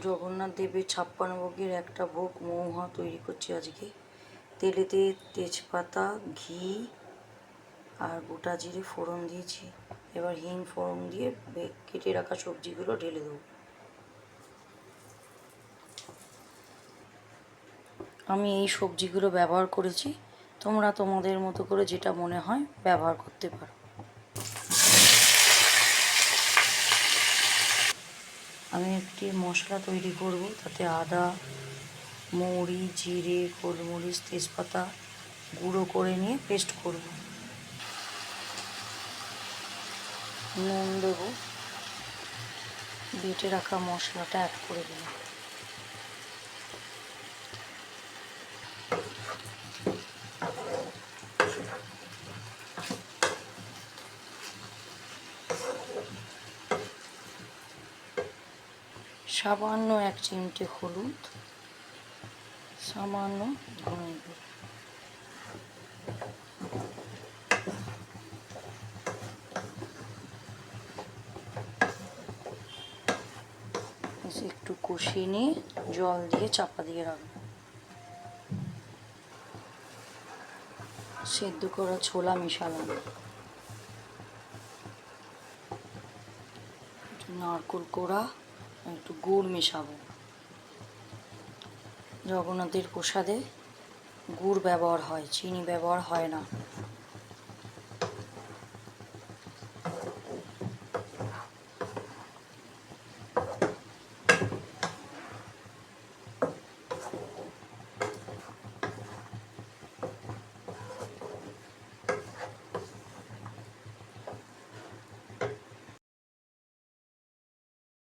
জগন্নাথ দেবের 56 ভোগের একটা ভোগ মৌহা তৈরি করছি আজকে। তেলেতে তেজপাতা, ঘি আর গোটা জিরে ফোড়ন দিয়েছি। এবার হিং ফোড়ন দিয়ে কেটে রাখা সবজিগুলো ঢেলে দেবো। আমি এই সবজিগুলো ব্যবহার করেছি, তোমরা তোমাদের মতো করে যেটা মনে হয় ব্যবহার করতে পারো। আমি একটি মশলা তৈরি করব, তাতে আদা, মৌরি, জিরে, গোলমরিচ, তেজপাতা গুঁড়ো করে নিয়ে পেস্ট করব। নুন দেব, বেটে রাখা মশলাটা অ্যাড করে দিলাম। সামান্য 1 চিমটে হলুদ, সামান্য ধনে গুঁড়ো, একটু কষিয়ে নিয়ে জল দিয়ে চাপা দিয়ে রাখবো। সেদ্ধ করা ছোলা মেশালাম, একটু নারকেল কোড়া, একটু গুড় মেশাবো। জগন্নাথের প্রসাদে গুড় ব্যবহার হয়, চিনি ব্যবহার হয় না।